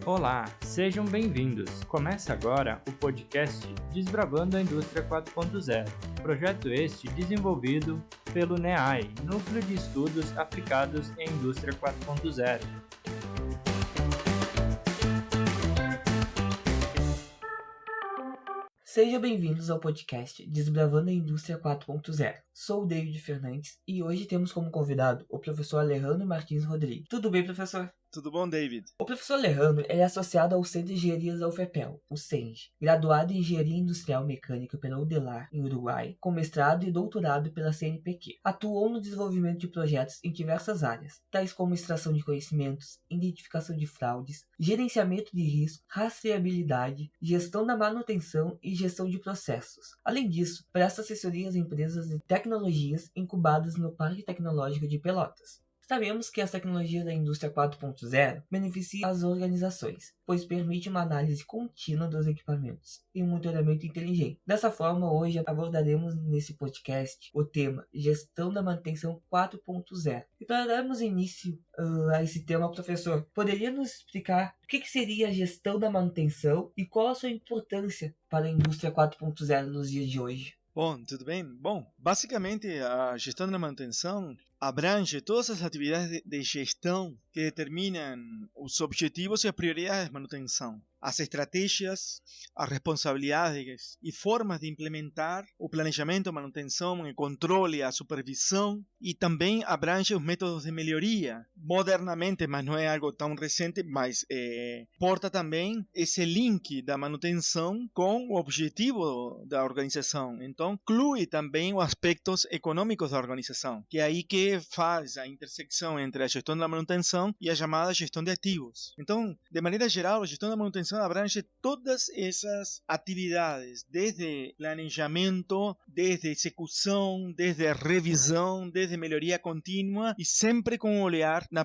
Olá, sejam bem-vindos. Começa agora o podcast Desbravando a Indústria 4.0, projeto este desenvolvido pelo NEAI, Núcleo de Estudos Aplicados em Indústria 4.0. Sejam bem-vindos ao podcast Desbravando a Indústria 4.0. Sou o David Fernandes e hoje temos como convidado o professor Alejandro Martins Rodrigues. Tudo bem, professor? Tudo bom, David? O professor Alejandro é associado ao Centro de Engenharias da UFPEL, o CENG, graduado em Engenharia Industrial Mecânica pela UDELAR, em Uruguai, com mestrado e doutorado pela CNPq. Atuou no desenvolvimento de projetos em diversas áreas, tais como extração de conhecimentos, identificação de fraudes, gerenciamento de risco, rastreabilidade, gestão da manutenção e gestão de processos. Além disso, presta assessoria às empresas de tecnologias incubadas no Parque Tecnológico de Pelotas. Sabemos que as tecnologias da indústria 4.0 beneficiam as organizações, pois permite uma análise contínua dos equipamentos e um monitoramento inteligente. Dessa forma, hoje abordaremos nesse podcast o tema Gestão da Manutenção 4.0. E para darmos início a esse tema, professor, poderia nos explicar o que seria a gestão da manutenção e qual a sua importância para a indústria 4.0 nos dias de hoje? Bom, tudo bem? Bom, basicamente a gestão da manutenção abrange todas as atividades de gestão que determinam os objetivos e as prioridades de manutenção, as estratégias, as responsabilidades e formas de implementar o planejamento, a manutenção, o controle, a supervisão, e também abrange os métodos de melhoria, modernamente, mas não é algo tão recente, mas porta também esse link da manutenção com o objetivo da organização. Então, inclui também os aspectos econômicos da organização, que é aí que faz a intersecção entre a gestão da manutenção e a chamada gestão de ativos. Então, de maneira geral, a gestão da manutenção abrange todas essas atividades, desde planejamento, desde execução, desde revisão, desde melhoria contínua e sempre com um olhar no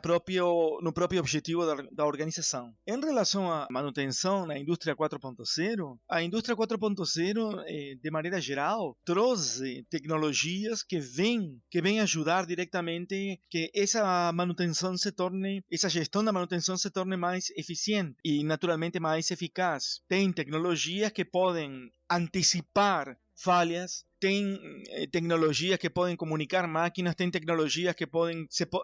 próprio objetivo da organização. Em relação à manutenção na indústria 4.0, a indústria 4.0, de maneira geral, trouxe tecnologias que vêm ajudar diretamente que essa gestão da manutenção se torne mais eficiente e naturalmente mais eficaz. Tem tecnologias que podem antecipar falhas, tem tecnologias que podem comunicar máquinas, tem tecnologias que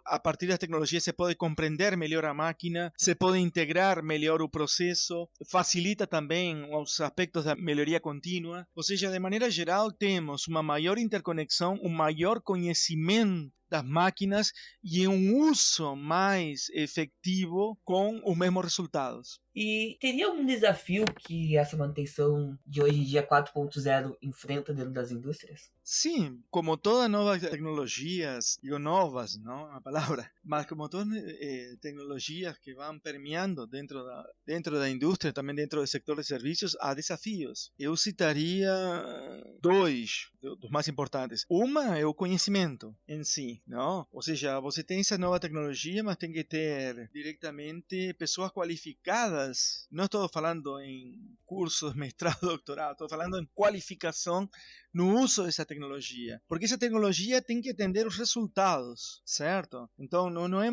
a partir das tecnologias se pode compreender melhor a máquina, se pode integrar melhor o processo, facilita também os aspectos da melhoria contínua. Ou seja, de maneira geral, temos uma maior interconexão, um maior conhecimento das máquinas e um uso mais efetivo com os mesmos resultados. E teria algum desafio que essa manutenção de hoje em dia 4.0 enfrenta dentro das indústrias? Sim, como todas novas tecnologias, digo novas, não é uma palavra, mas como todas tecnologias que vão permeando dentro da indústria, também dentro do setor de serviços, há desafios. Eu citaria dois dos mais importantes. Uma é o conhecimento em si, não? Ou seja, você tem essa nova tecnologia, mas tem que ter diretamente pessoas qualificadas. Não estou falando em cursos, mestrado, doutorado, estou falando em qualificação no uso dessa tecnologia, porque essa tecnologia tem que atender os resultados, certo? Então não é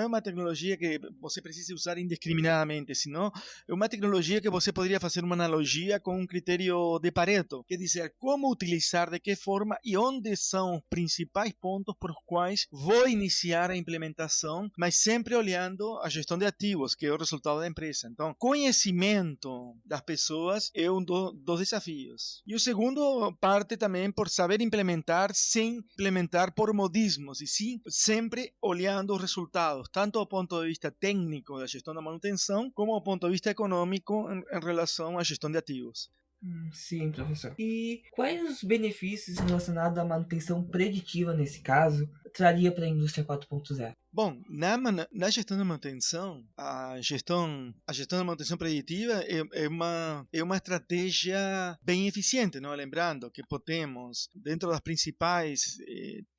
uma tecnologia que você precise usar indiscriminadamente, senão é uma tecnologia que você poderia fazer uma analogia com um critério de Pareto, quer dizer, como utilizar, de que forma e onde são os principais pontos por os quais vou iniciar a implementação, mas sempre olhando a gestão de ativos, que é o resultado da empresa. Então, conhecimento das pessoas é um dos desafios. E o segundo parte também por saber implementar sem implementar por modismos, e sim sempre olhando os resultados, tanto do ponto de vista técnico da gestão da manutenção, como do ponto de vista econômico em relação à gestão de ativos. Sim, professor. E quais os benefícios relacionados à manutenção preditiva, nesse caso, traria para a indústria 4.0? Bom, na gestão da manutenção, a gestão da manutenção preditiva é uma estratégia bem eficiente, não? Lembrando que temos, dentro das principais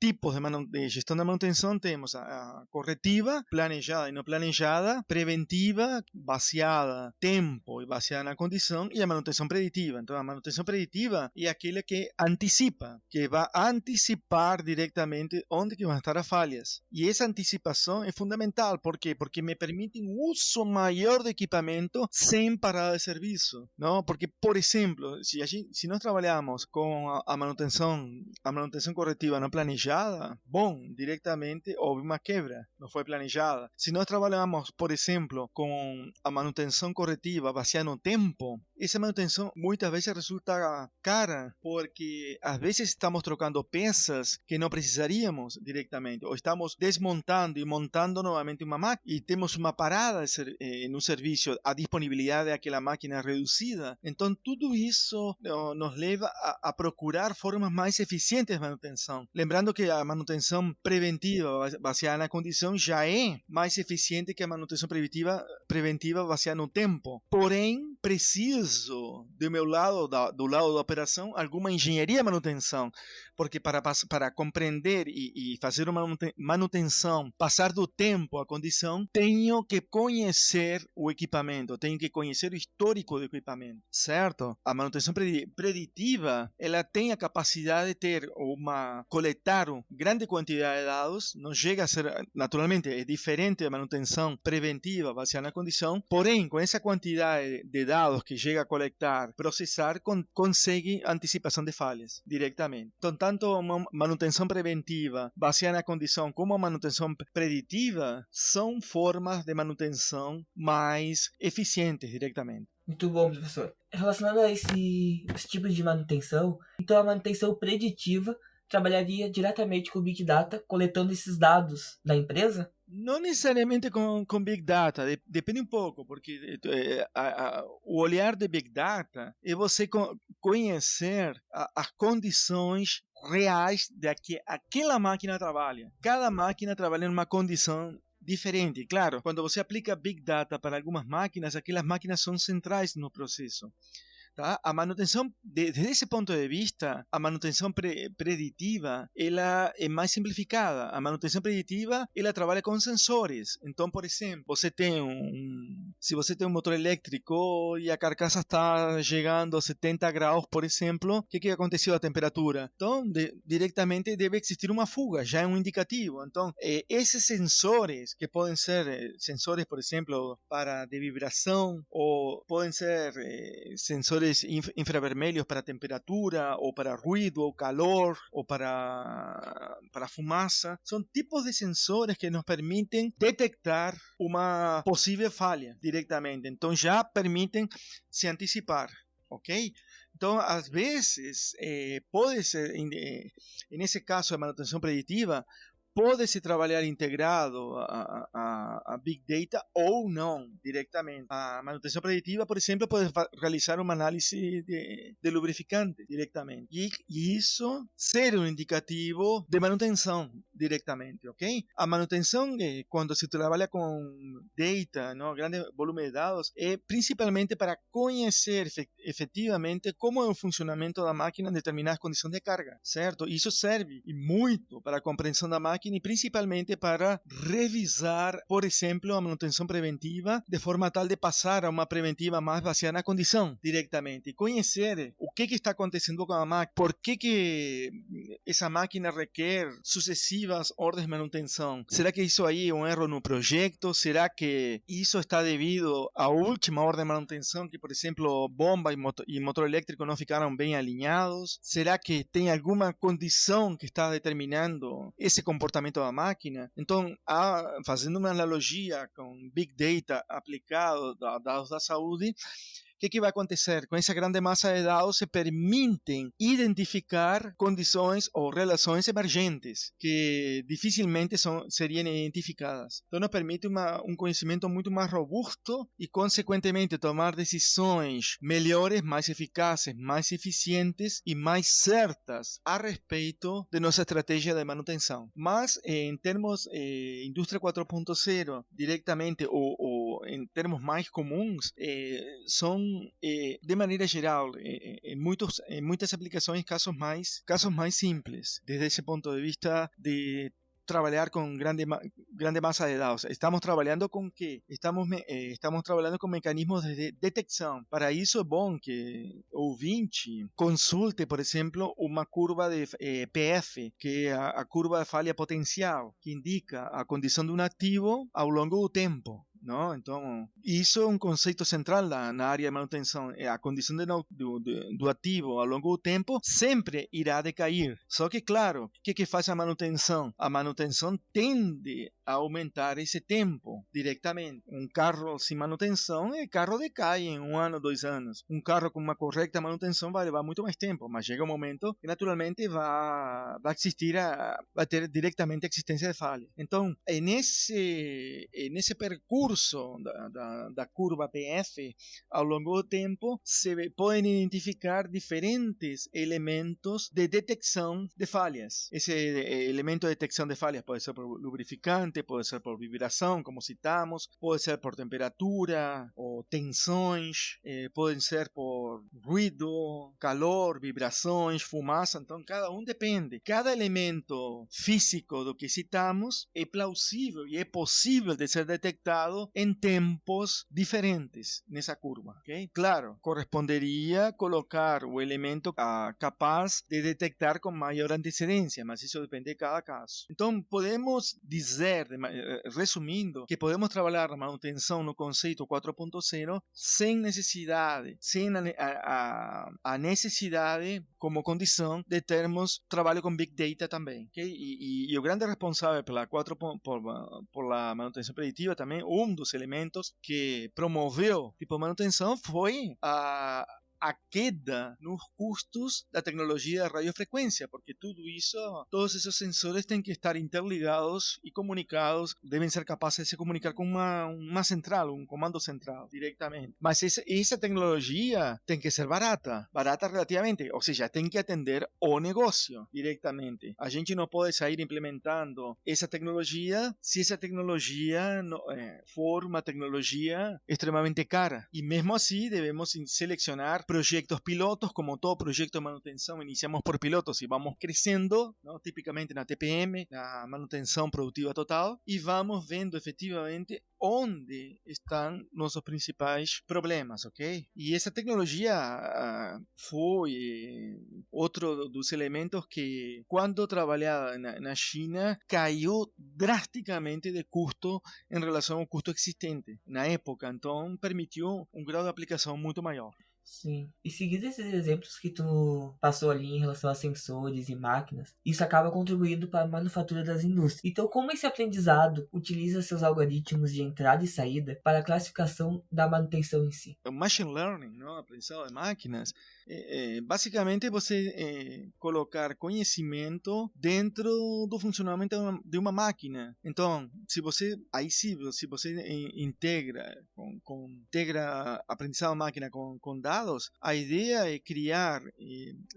tipos de gestão da manutenção, temos a corretiva, planejada e não planejada, preventiva, baseada em tempo e baseada na condição, e a manutenção preditiva. Então, a manutenção preditiva é aquela que antecipa, que vai antecipar diretamente onde que vão estar as falhas. E essa antecipação antecipação é fundamental. Por quê? Porque me permite um uso maior do equipamento sem parada de serviço, não? Porque, por exemplo, se nós trabalhamos com a manutenção corretiva não planejada, bom, diretamente houve uma quebra, não foi planejada. Se nós trabalhamos, por exemplo, com a manutenção corretiva baseada no tempo, essa manutenção muitas vezes resulta cara, porque às vezes estamos trocando peças que não precisaríamos diretamente, ou estamos desmontando e montando novamente uma máquina e temos uma parada no serviço, a disponibilidade daquela máquina é reduzida. Então tudo isso nos leva a procurar formas mais eficientes de manutenção. Lembrando que a manutenção preventiva baseada na condição já é mais eficiente que a manutenção preventiva baseada no tempo. Porém, preciso, do meu lado, do lado da operação, alguma engenharia de manutenção, porque para compreender e fazer uma manutenção, passar do tempo à condição, tenho que conhecer o equipamento, tenho que conhecer o histórico do equipamento, certo? A manutenção preditiva, ela tem a capacidade de coletar uma grande quantidade de dados, não chega a ser, naturalmente, é diferente da manutenção preventiva baseada na condição, porém, com essa quantidade de dados que chega a coletar, processar, consegue antecipação de falhas diretamente. Então, tanto a manutenção preventiva baseada na condição como a manutenção preditiva são formas de manutenção mais eficientes diretamente. Muito bom, professor. Relacionado a esse tipo de manutenção, então a manutenção preditiva trabalharia diretamente com o Big Data, coletando esses dados da empresa? Não necessariamente com Big Data, depende um pouco, porque o olhar de Big Data é você conhecer as condições reais de que aquela máquina trabalha. Cada máquina trabalha em uma condição diferente. Claro, quando você aplica Big Data para algumas máquinas, aquelas máquinas são centrais no processo. Tá? A manutenção, desde esse ponto de vista, a manutenção preditiva, ela é mais simplificada. A manutenção preditiva, ela trabalha com sensores. Então, por exemplo, se você tem um motor elétrico e a carcaça está chegando a 70 graus, por exemplo, o que aconteceu à temperatura? Então, diretamente deve existir uma fuga, já é um indicativo. Então, esses sensores, que podem ser sensores, por exemplo, de vibração, ou podem ser sensores infravermelhos para temperatura, ou para ruído, ou calor, ou para fumaça. São tipos de sensores que nos permitem detectar uma possível falha diretamente. Então já permitem se antecipar, ok? Então, às vezes, pode ser, nesse caso, a manutenção preditiva, pode-se trabalhar integrado a Big Data ou não, diretamente. A manutenção preditiva, por exemplo, pode realizar uma análise de lubrificante diretamente. E isso ser um indicativo de manutenção diretamente, ok? A manutenção, quando se trabalha com data, grande volume de dados, é principalmente para conhecer efetivamente como é o funcionamento da máquina em determinadas condições de carga, certo? Isso serve muito para a compreensão da máquina e principalmente para revisar, por exemplo, a manutenção preventiva de forma tal de passar a uma preventiva mais baseada na condição diretamente e conhecer o que está acontecendo com a máquina, por que essa máquina requer sucessivas ordens de manutenção. Será que isso aí é um erro no projeto? Será que isso está devido à última ordem de manutenção, que, por exemplo, bomba e motor elétrico não ficaram bem alinhados? Será que tem alguma condição que está determinando esse comportamento da máquina? Então, fazendo uma analogia com Big Data aplicado a dados da saúde, o que vai acontecer? Com essa grande massa de dados se permitem identificar condições ou relações emergentes que dificilmente seriam identificadas. Então, nos permite um conhecimento muito mais robusto e, consequentemente, tomar decisões melhores, mais eficazes, mais eficientes e mais certas a respeito de nossa estratégia de manutenção. Mas, em termos indústria 4.0, diretamente ou em termos mais comuns, são de maneira geral, em muitas aplicações, casos mais simples, desde esse ponto de vista de trabalhar com grande masa de dados. Estamos trabalhando com quê? Estamos trabalhando com mecanismos de detecção. Para isso é bom que o ouvinte consulte, por exemplo, uma curva de PF, que é a curva de falha potencial, que indica a condição de um ativo ao longo do tempo. Não? Então, isso é um conceito central na área de manutenção. A condição do ativo ao longo do tempo sempre irá decair. Só que, claro, o que faz a manutenção? A manutenção tende a aumentar esse tempo diretamente. Um carro sem manutenção, o carro decai em 1 ano, 2 anos. Um carro com uma correta manutenção vai levar muito mais tempo, mas chega um momento que naturalmente vai ter diretamente a existência de falha. Então, nesse percurso da curva PF, ao longo do tempo, se podem identificar diferentes elementos de detecção de falhas. Esse elemento de detecção de falhas pode ser por lubrificante, pode ser por vibração, como citamos, pode ser por temperatura ou tensões, podem ser por ruído, calor, vibrações, fumaça. Então, cada um depende. Cada elemento físico do que citamos é plausível e é possível de ser detectado em tempos diferentes nessa curva, ok? Claro, corresponderia colocar o elemento capaz de detectar com maior antecedência, mas isso depende de cada caso. Então, podemos dizer, resumindo, que podemos trabalhar a manutenção no conceito 4.0 sem necessidade, sem a necessidade como condição de termos trabalho com Big Data também, ok? E o grande responsável por la manutenção preditiva também, dos elementos que promoveu tipo de manutenção foi a queda nos custos da tecnologia de radiofrequência, porque todos esses sensores têm que estar interligados e comunicados, devem ser capazes de se comunicar com uma central, um comando central diretamente. Mas essa tecnologia tem que ser barata relativamente, ou seja, tem que atender o negócio diretamente. A gente não pode sair implementando essa tecnologia se essa tecnologia for uma tecnologia extremamente cara. E mesmo assim, devemos selecionar proyectos pilotos. Como todo proyecto de manutención, iniciamos por pilotos y vamos creciendo, ¿no? Típicamente na TPM, na manutenção produtiva total, e vamos vendo efetivamente onde estão nossos principais problemas, ok? E essa tecnologia foi outro dos elementos que, quando trabalhada na China, caiu drasticamente de custo em relação ao custo existente na época. Então, permitiu um grau de aplicação muito maior. Sim. E seguindo esses exemplos que tu passou ali em relação a sensores e máquinas, isso acaba contribuindo para a manufatura das indústrias. Então, como esse aprendizado utiliza seus algoritmos de entrada e saída para a classificação da manutenção em si? O machine learning, não? Aprendizado de máquinas, basicamente você colocar conhecimento dentro do funcionamento de uma máquina. Então, se você integra aprendizado de máquina com dados, a ideia é criar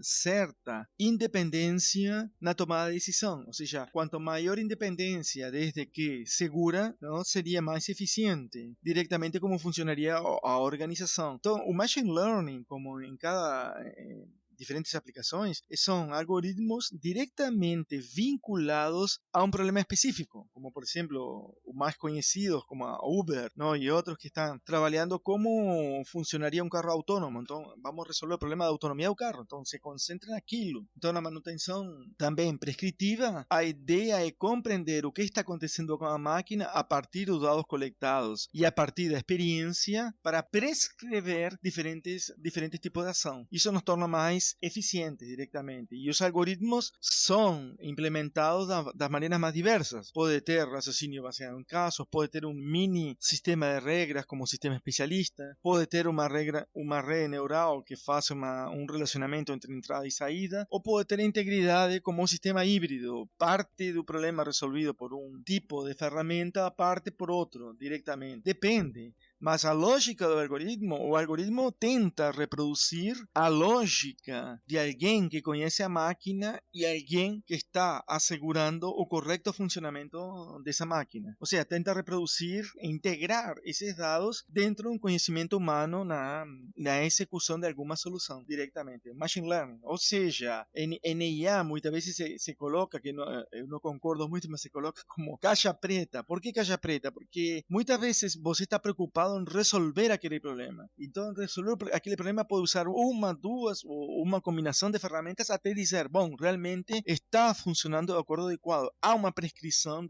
certa independência na tomada de decisão. Ou seja, quanto maior independência desde que segura, não, seria mais eficiente diretamente como funcionaria a organização. Então, o machine learning, como em cada diferentes aplicações, são algoritmos diretamente vinculados a um problema específico, como por exemplo, os mais conhecidos como a Uber, ¿no? E outros que estão trabalhando como funcionaria um carro autônomo. Então, vamos resolver o problema da autonomia do carro. Então, se concentra naquilo. Então, na manutenção também prescritiva, a ideia é compreender o que está acontecendo com a máquina a partir dos dados coletados e a partir da experiência para prescrever diferentes tipos de ação. Isso nos torna mais eficientes diretamente. E os algoritmos são implementados das maneiras mais diversas. Pode ter raciocínio baseado em casos, pode ter um mini sistema de regras como sistema especialista, pode ter uma rede neural que faça um relacionamento entre entrada e saída, ou pode ter integridade como um sistema híbrido, parte do problema resolvido por um tipo de ferramenta, parte por outro diretamente. Depende Mas a lógica do algoritmo, o algoritmo tenta reproduzir a lógica de alguém que conhece a máquina e alguém que está assegurando o correto funcionamento dessa máquina. Ou seja, tenta reproduzir e integrar esses dados dentro de um conhecimento humano na execução de alguma solução diretamente. Machine Learning. Ou seja, em IA muitas vezes se coloca, que eu não concordo muito, mas se coloca como caixa preta. Por que caixa preta? Porque muitas vezes você está preocupado em resolver aquele problema. Então, resolver aquele problema pode usar uma, duas ou uma combinação de ferramentas até dizer, bom, realmente está funcionando de acordo adequado. Há uma prescrição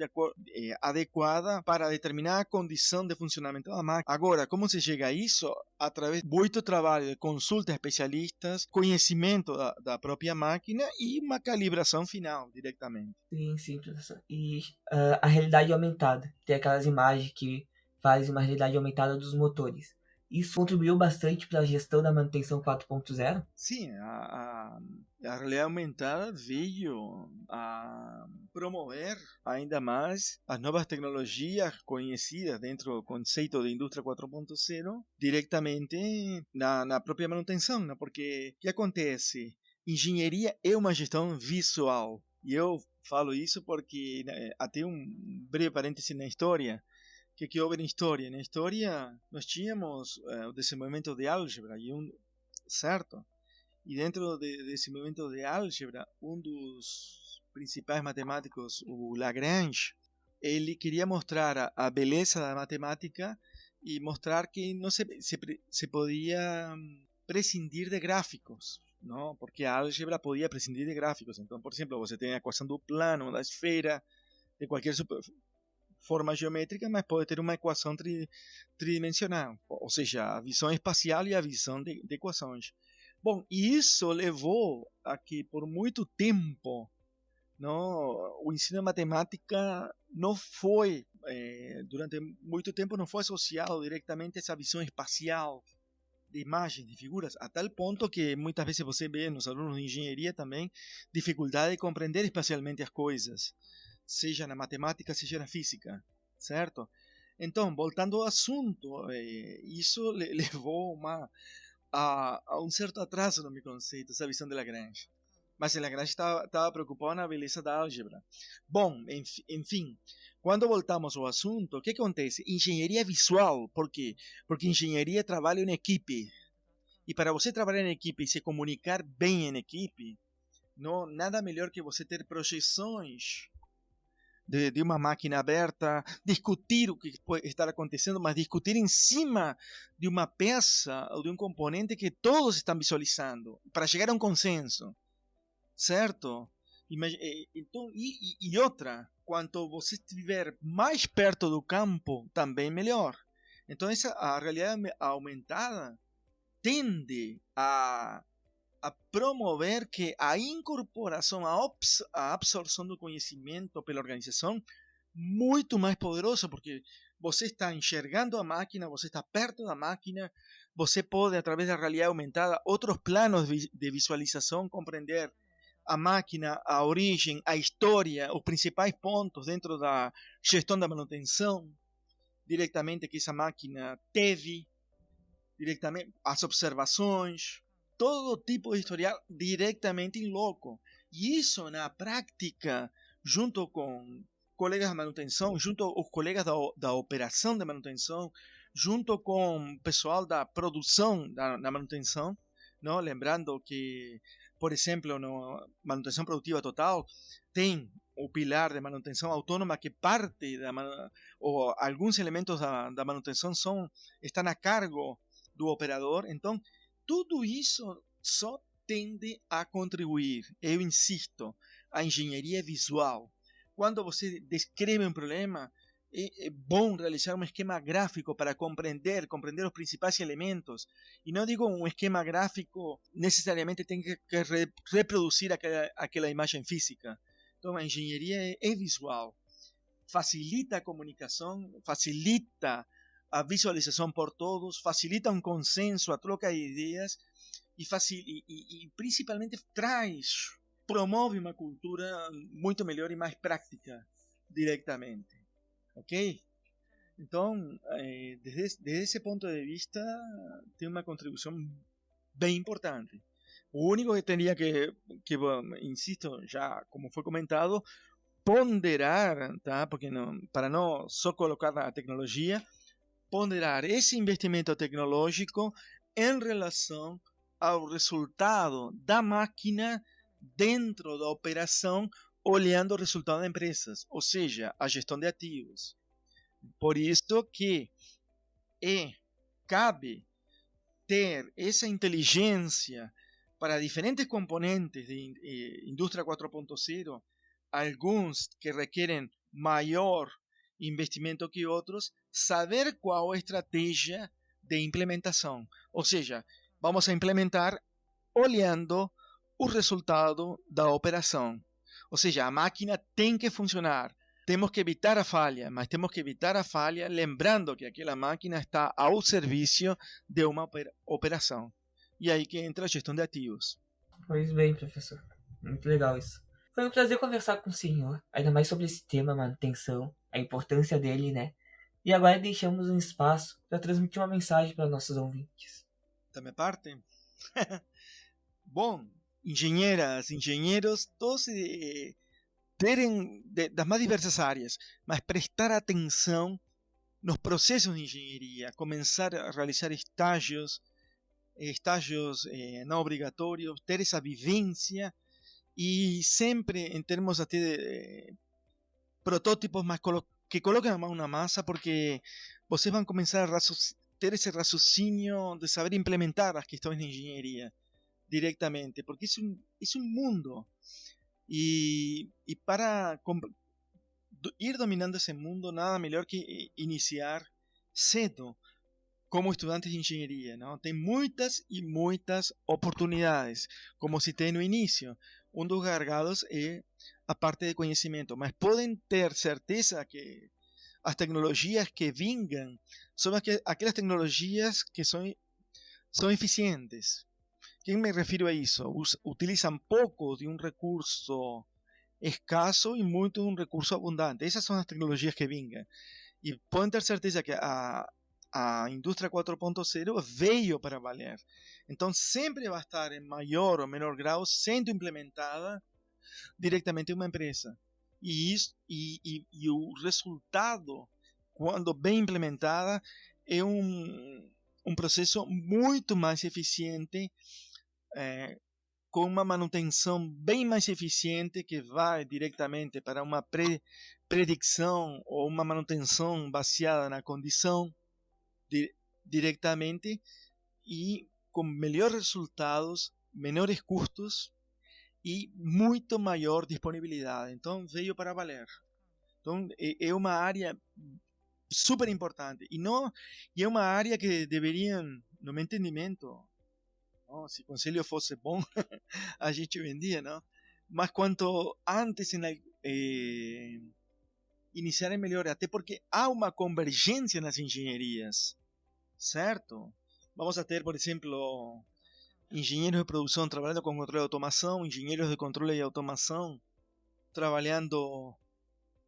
adequada para determinada condição de funcionamento da máquina. Agora, como se chega a isso? Através de muito trabalho de consulta a especialistas, conhecimento da própria máquina e uma calibração final diretamente. Sim, professor. E a realidade aumentada. Tem aquelas imagens que faz uma realidade aumentada dos motores. Isso contribuiu bastante para a gestão da manutenção 4.0? Sim, a realidade aumentada veio a promover ainda mais as novas tecnologias conhecidas dentro do conceito de indústria 4.0 diretamente na própria manutenção, né? Porque o que acontece? Engenharia é uma gestão visual. E eu falo isso porque até um breve parêntese na história. Que houve na história? Na história nós tínhamos o desenvolvimento de álgebra, certo? E dentro desse movimento de álgebra, um dos principais matemáticos, o Lagrange, ele queria mostrar a beleza da matemática e mostrar que não se podia prescindir de gráficos, não? Porque a álgebra podia prescindir de gráficos. Então, por exemplo, você tem a equação do plano, da esfera, de qualquer forma geométrica, mas pode ter uma equação tridimensional, ou seja, a visão espacial e a visão de equações. Bom, e isso levou a que por muito tempo o ensino de matemática não foi, durante muito tempo não foi associado diretamente a essa visão espacial de imagens, de figuras, a tal ponto que muitas vezes você vê nos alunos de engenharia também dificuldade de compreender espacialmente as coisas, seja na matemática, seja na física, certo? Então, voltando ao assunto, isso levou a um certo atraso no meu conceito, essa visão de Lagrange. Mas Lagrange estava preocupado na beleza da álgebra. Bom, enfim, quando voltamos ao assunto, o que acontece? Engenharia visual, por quê? Porque engenharia é trabalho em equipe. E para você trabalhar em equipe e se comunicar bem em equipe, nada melhor que você ter projeções de uma máquina aberta, discutir o que pode estar acontecendo, mas discutir em cima de uma peça ou de um componente que todos estão visualizando, para chegar a um consenso, certo? Então, e outra, quanto você estiver mais perto do campo, também melhor. Então, a realidade aumentada tende a promover que a incorporação, a absorção do conhecimento pela organização muito mais poderosa, porque você está enxergando a máquina, você está perto da máquina, você pode, através da realidade aumentada, outros planos de visualização, compreender a máquina, a origem, a história, os principais pontos dentro da gestão da manutenção, diretamente que essa máquina teve, diretamente as observações, todo tipo de historial diretamente em loco. E isso, na prática, junto com colegas de manutenção, junto aos colegas da operação de manutenção, junto com o pessoal da produção na manutenção, não? Lembrando que, por exemplo, na manutenção produtiva total, tem o pilar de manutenção autônoma que parte ou alguns elementos da manutenção estão a cargo do operador. Então, tudo isso só tende a contribuir, eu insisto, à engenharia visual. Quando você descreve um problema, é bom realizar um esquema gráfico para compreender os principais elementos. E não digo um esquema gráfico necessariamente tem que reproduzir aquela imagem física. Então, a engenharia é visual. Facilita a comunicação, facilita a visualização por todos, facilita um consenso, a troca de ideias e principalmente promove uma cultura muito melhor e mais prática diretamente. Ok? Então, desde esse ponto de vista, tem uma contribuição bem importante. O único que teria que insisto, já como foi comentado, ponderar, tá? Porque não, para não só colocar a tecnologia, ponderar esse investimento tecnológico em relação ao resultado da máquina dentro da operação, olhando o resultado da empresa, ou seja, a gestão de ativos. Por isso que cabe ter essa inteligência para diferentes componentes de indústria 4.0, alguns que requerem maior investimento que outros, saber qual a estratégia de implementação. Ou seja, vamos a implementar olhando o resultado da operação. Ou seja, a máquina tem que funcionar. Temos que evitar a falha, mas temos que evitar a falha lembrando que aquela máquina está ao serviço de uma operação. E aí que entra a gestão de ativos. Pois bem, professor. Muito legal isso. Foi um prazer conversar com o senhor, ainda mais sobre esse tema, manutenção, a importância dele, né? E agora deixamos um espaço para transmitir uma mensagem para nossos ouvintes. Da minha parte? Bom, engenheiras, engenheiros, todos terem das mais diversas áreas, mas prestar atenção nos processos de engenharia, começar a realizar estágios não obrigatórios, ter essa vivência e sempre em termos até de protótipos, mas que coloquem a mão na massa, porque vocês vão começar a ter esse raciocínio de saber implementar as questões de engenharia directamente, porque es un mundo. Y para ir dominando ese mundo, nada mejor que iniciar cedo como estudantes de engenharia, não? Tem muitas e muitas oportunidades, como citei no início. Um dos gargalos é a parte de conhecimento, mas podem ter certeza que as tecnologias que vingam são aquelas tecnologias que são eficientes. ¿Qué me refiero a eso? Utilizan poco de un recurso escaso y mucho de un recurso abundante. Esas son las tecnologías que vengan. Y pueden tener certeza que a indústria 4.0 veio para valer. Então sempre vai estar em maior ou menor grau sendo implementada diretamente em uma empresa. E o resultado, quando bem implementada, é um processo muito mais eficiente, com uma manutenção bem mais eficiente, que vai diretamente para uma predição ou uma manutenção baseada na condição diretamente, e com melhores resultados, menores custos e muito maior disponibilidade. Então veio para valer. Então é uma área super importante, e é uma área que deveriam, no meu entendimento, se o conselho fosse bom, a gente vendia, não? Mas quanto antes iniciarem melhor, até porque há uma convergência nas engenharias, certo? Vamos a ter, por exemplo, engenheiros de produção trabalhando com controle de automação, engenheiros de controle de automação trabalhando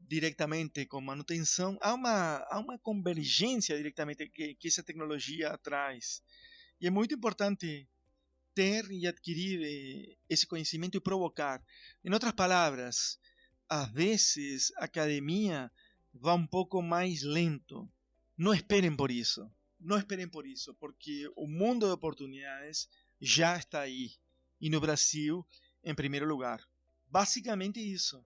diretamente com manutenção. Há uma convergência diretamente que essa tecnologia traz. E é muito importante ter e adquirir esse conhecimento e provocar. Em outras palavras, às vezes a academia vai um pouco mais lento. Não esperem por isso. Não esperem por isso, porque o mundo de oportunidades já está aí. E no Brasil, em primeiro lugar. Basicamente isso.